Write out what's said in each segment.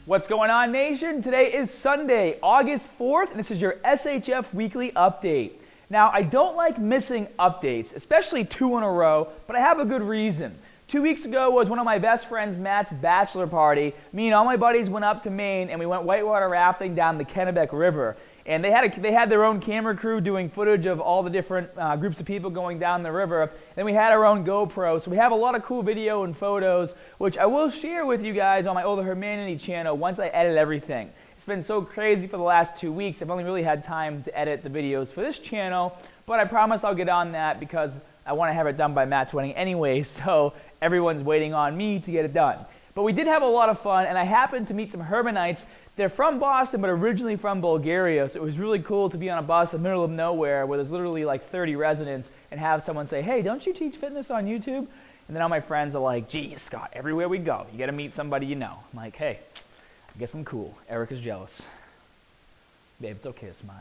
What's going on, nation? Today is Sunday, August 4th, and this is your SHF Weekly Update. Now, I don't like missing updates, especially 2 in a row, but I have a good reason. 2 weeks ago was one of my best friends, Matt's bachelor party. Me and all my buddies went up to Maine, and we went whitewater rafting down the Kennebec River. And they had their own camera crew doing footage of all the different groups of people going down the river. Then we had our own GoPro, so we have a lot of cool video and photos, which I will share with you guys on my Older Hermanity channel once I edit everything. It's been so crazy for the last 2 weeks. I've only really had time to edit the videos for this channel, but I promise I'll get on that because I want to have it done by Matt's wedding anyway, so everyone's waiting on me to get it done. But we did have a lot of fun, and I happened to meet some Hermanites. They're from Boston, but originally from Bulgaria, so it was really cool to be on a bus in the middle of nowhere where there's literally like 30 residents and have someone say, hey, don't you teach fitness on YouTube? And then all my friends are like, geez, Scott, everywhere we go, you got to meet somebody you know. I'm like, hey, I guess I'm cool. Erica's jealous. Babe, it's okay to smile.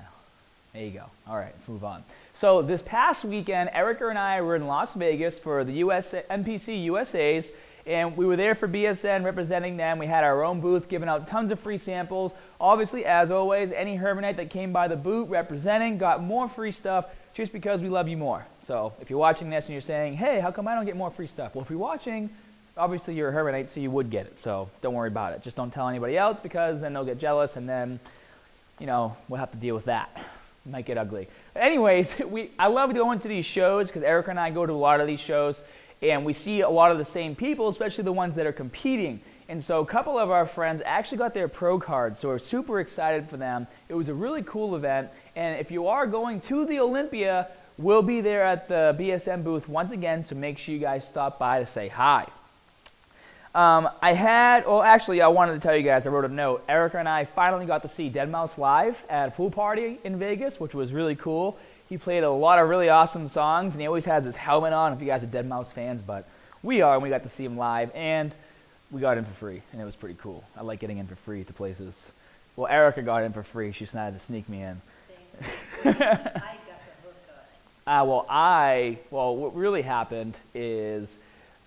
There you go. All right, let's move on. So this past weekend, Erica and I were in Las Vegas for the NPC USA's, and we were there for BSN representing them. We had our own booth giving out tons of free samples. Obviously, as always, any Hermanite that came by the booth representing got more free stuff just because we love you more. So if you're watching this and you're saying, hey, how come I don't get more free stuff? Well, if you're watching, obviously you're a Hermanite, so you would get it. So don't worry about it. Just don't tell anybody else because then they'll get jealous and then, you know, we'll have to deal with that. It might get ugly. But anyways, I love going to these shows because Erica and I go to a lot of these shows. And we see a lot of the same people, especially the ones that are competing. And so a couple of our friends actually got their pro cards, so we're super excited for them. It was a really cool event. And if you are going to the Olympia, we'll be there at the BSM booth once again, so make sure you guys stop by to say hi. I wanted to tell you guys, I wrote a note. Erica and I finally got to see Deadmau5 live at a pool party in Vegas, which was really cool. He played a lot of really awesome songs, and he always has his helmet on, if you guys are Deadmau5 fans, but we are, and we got to see him live, and we got in for free, and it was pretty cool. I like getting in for free to places. Well, Erica got in for free. She decided to sneak me in. I got the hook on it. What really happened is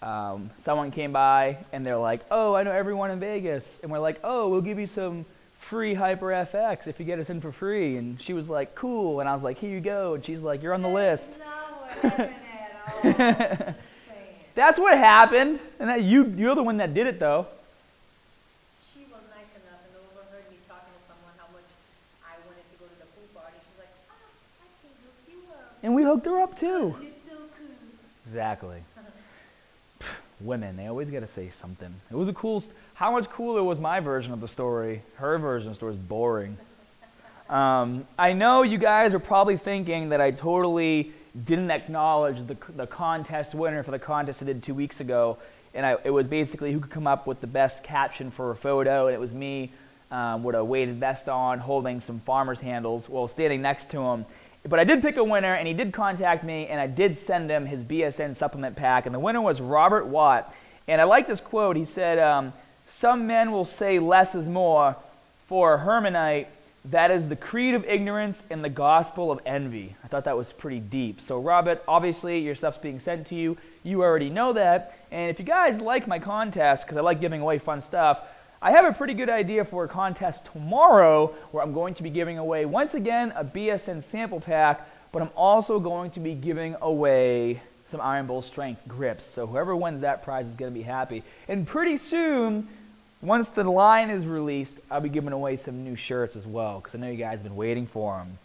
someone came by, and they're like, oh, I know everyone in Vegas, and we're like, oh, we'll give you some free HyperFX if you get us in for free. And she was like, cool. And I was like, here you go. And she's like, you're on the list. That's what happened. And you're the one that did it, though. She was nice enough and overheard me talking to someone how much I wanted to go to the pool party. She's like, oh, I can hook you up. And we hooked her up, too. You're so cool. Exactly. Women, they always got to say something. It was a cool. How much cooler was my version of the story? Her version of the story is boring. I know you guys are probably thinking that I totally didn't acknowledge the contest winner for the contest I did 2 weeks ago, and it was basically who could come up with the best caption for a photo, and it was me with a weighted vest on, holding some farmer's handles while standing next to him. But I did pick a winner, and he did contact me, and I did send him his BSN supplement pack, and the winner was Robert Watt. And I like this quote. He said, some men will say less is more. For a Hermanite, that is the creed of ignorance and the gospel of envy. I thought that was pretty deep. So Robert, obviously your stuff's being sent to you. You already know that. And if you guys like my contest, because I like giving away fun stuff, I have a pretty good idea for a contest tomorrow where I'm going to be giving away, once again, a BSN sample pack, but I'm also going to be giving away some Iron Bull strength grips. So whoever wins that prize is going to be happy. And pretty soon, once the line is released, I'll be giving away some new shirts as well, because I know you guys have been waiting for them.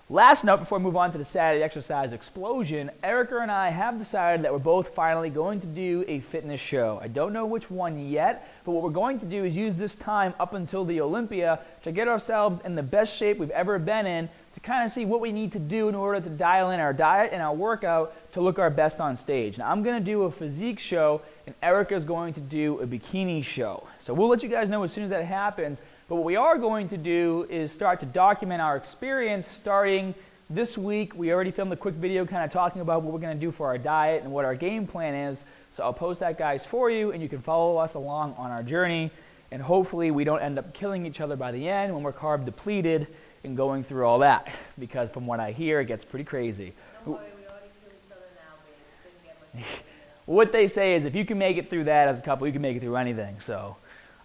Last note before I move on to the Saturday exercise explosion, Erica and I have decided that we're both finally going to do a fitness show. I don't know which one yet, but what we're going to do is use this time up until the Olympia to get ourselves in the best shape we've ever been in, to kind of see what we need to do in order to dial in our diet and our workout to look our best on stage. Now I'm going to do a physique show, and Erica's going to do a bikini show. So we'll let you guys know as soon as that happens. But what we are going to do is start to document our experience starting this week. We already filmed a quick video kind of talking about what we're going to do for our diet and what our game plan is. So I'll post that, guys, for you, and you can follow us along on our journey. And hopefully we don't end up killing each other by the end when we're carb depleted and going through all that. Because from what I hear, it gets pretty crazy. Don't worry, we already killed each other now, baby. Didn't get much What they say is if you can make it through that as a couple, you can make it through anything. So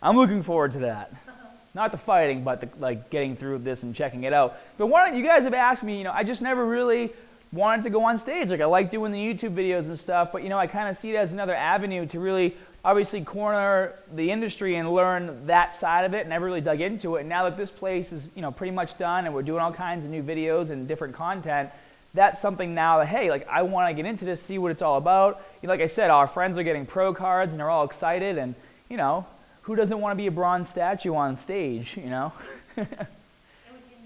I'm looking forward to that. Not the fighting, but the, like getting through this and checking it out. But one, you guys have asked me, I just never really wanted to go on stage. Like I like doing the YouTube videos and stuff, but I kind of see it as another avenue to really obviously corner the industry and learn that side of it. And never really dug into it. And now that this place is pretty much done and we're doing all kinds of new videos and different content, that's something now that, hey, like I want to get into this, see what it's all about. Like I said, our friends are getting pro cards and they're all excited, and who doesn't want to be a bronze statue on stage, And we can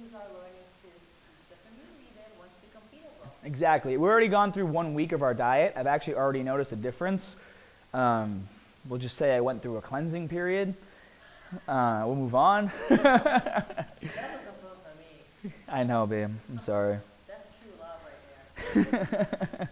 use our learnings to teach the community then once we compete as well. Exactly. We've already gone through 1 week of our diet. I've actually already noticed a difference. We'll just say I went through a cleansing period. We'll move on. That was a fun for me. I know, babe. I'm sorry. That's true love right there.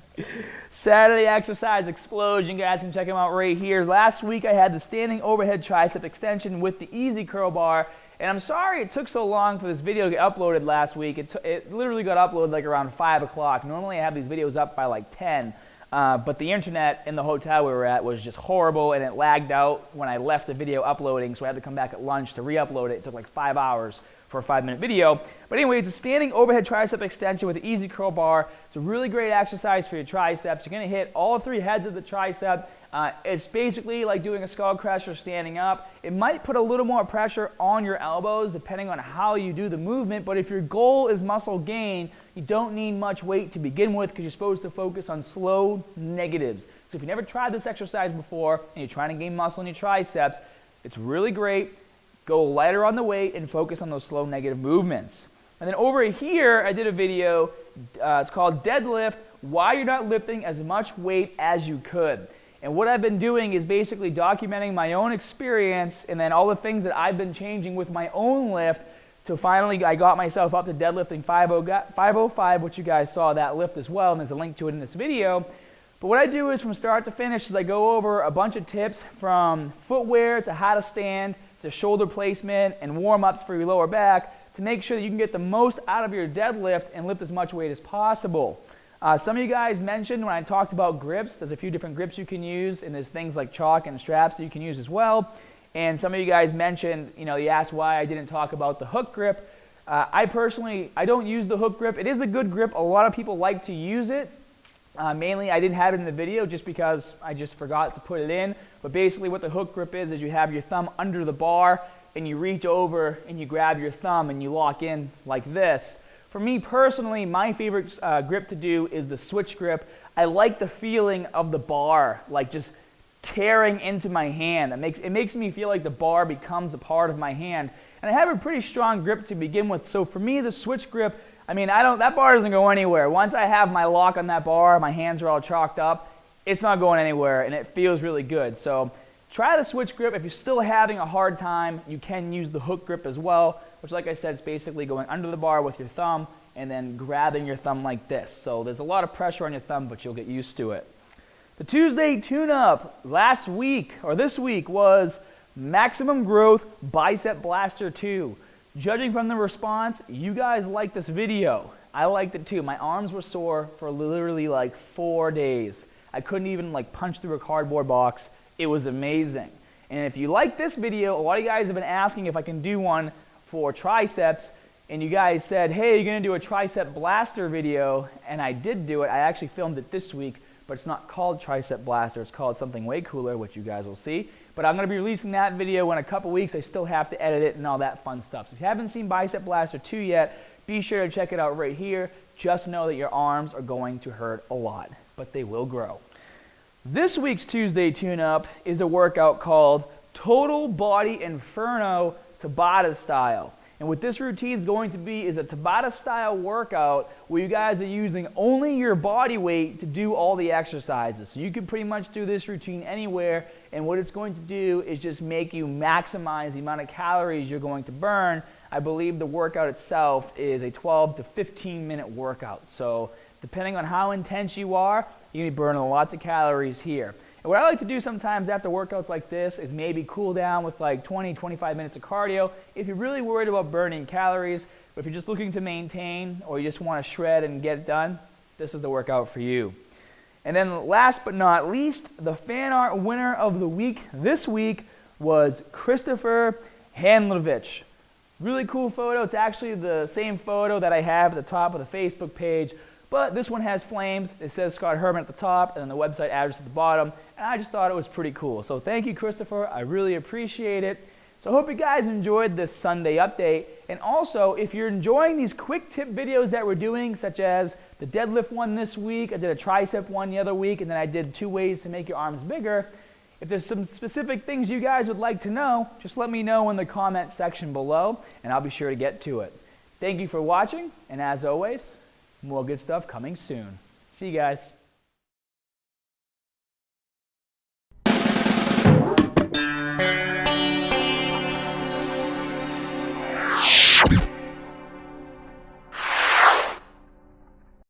Saturday exercise explosion. You guys can check them out right here. Last week I had the standing overhead tricep extension with the easy curl bar. And I'm sorry it took so long for this video to get uploaded last week. It literally got uploaded like around 5 o'clock. Normally I have these videos up by like 10. But the internet in the hotel we were at was just horrible, and it lagged out when I left the video uploading, so I had to come back at lunch to re-upload it. It took like 5 hours for a 5-minute video. But anyway, it's a standing overhead tricep extension with an easy curl bar. It's a really great exercise for your triceps. You're going to hit all 3 heads of the tricep. It's basically like doing a skull crusher standing up. It might put a little more pressure on your elbows depending on how you do the movement, but if your goal is muscle gain, you don't need much weight to begin with because you're supposed to focus on slow negatives. So if you never tried this exercise before and you're trying to gain muscle in your triceps, it's really great. Go lighter on the weight and focus on those slow negative movements. And then over here, I did a video, it's called Deadlift, Why You're Not Lifting As Much Weight As You Could. And what I've been doing is basically documenting my own experience and then all the things that I've been changing with my own lift. So finally, I got myself up to deadlifting 505, which you guys saw that lift as well, and there's a link to it in this video. But what I do is from start to finish is I go over a bunch of tips from footwear to how to stand to shoulder placement and warm-ups for your lower back to make sure that you can get the most out of your deadlift and lift as much weight as possible. Some of you guys mentioned when I talked about grips, there's a few different grips you can use, and there's things like chalk and straps that you can use as well. And some of you guys mentioned, you asked why I didn't talk about the hook grip. I don't use the hook grip. It is a good grip. A lot of people like to use it. Mainly, I didn't have it in the video just because I just forgot to put it in. But basically what the hook grip is you have your thumb under the bar and you reach over and you grab your thumb and you lock in like this. For me personally, my favorite grip to do is the switch grip. I like the feeling of the bar, like just tearing into my hand. It makes me feel like the bar becomes a part of my hand. And I have a pretty strong grip to begin with. So for me, the switch grip, that bar doesn't go anywhere. Once I have my lock on that bar, my hands are all chalked up, it's not going anywhere and it feels really good. So try the switch grip. If you're still having a hard time, you can use the hook grip as well, which like I said, it's basically going under the bar with your thumb and then grabbing your thumb like this. So there's a lot of pressure on your thumb, but you'll get used to it. The Tuesday tune-up this week was Maximum Growth Bicep Blaster 2. Judging from the response, you guys liked this video. I liked it too. My arms were sore for literally like 4 days. I couldn't even punch through a cardboard box. It was amazing. And if you like this video, a lot of you guys have been asking if I can do one for triceps, and you guys said, hey, you're going to do a tricep blaster video, and I did do it. I actually filmed it this week, but it's not called Tricep Blaster. It's called something way cooler, which you guys will see. But I'm going to be releasing that video in a couple weeks. I still have to edit it and all that fun stuff. So if you haven't seen Bicep Blaster 2 yet, be sure to check it out right here. Just know that your arms are going to hurt a lot, but they will grow. This week's Tuesday tune-up is a workout called Total Body Inferno Tabata Style. And what this routine is going to be is a Tabata style workout where you guys are using only your body weight to do all the exercises. So you can pretty much do this routine anywhere, and what it's going to do is just make you maximize the amount of calories you're going to burn. I believe the workout itself is a 12 to 15 minute workout. So depending on how intense you are, you're going to be burning lots of calories here. And what I like to do sometimes after workouts like this is maybe cool down with like 20, 25 minutes of cardio if you're really worried about burning calories. But if you're just looking to maintain or you just want to shred and get it done, this is the workout for you. And then last but not least, the fan art winner of the week this week was Christopher Handlovich. Really cool photo. It's actually the same photo that I have at the top of the Facebook page, but this one has flames. It says Scott Herman at the top and then the website address at the bottom, and I just thought it was pretty cool. So thank you, Christopher. I really appreciate it. So I hope you guys enjoyed this Sunday update. And also, if you're enjoying these quick tip videos that we're doing, such as the deadlift one this week, I did a tricep one the other week, and then I did 2 ways to make your arms bigger. If there's some specific things you guys would like to know, just let me know in the comment section below, and I'll be sure to get to it. Thank you for watching, and as always, more good stuff coming soon. See you guys.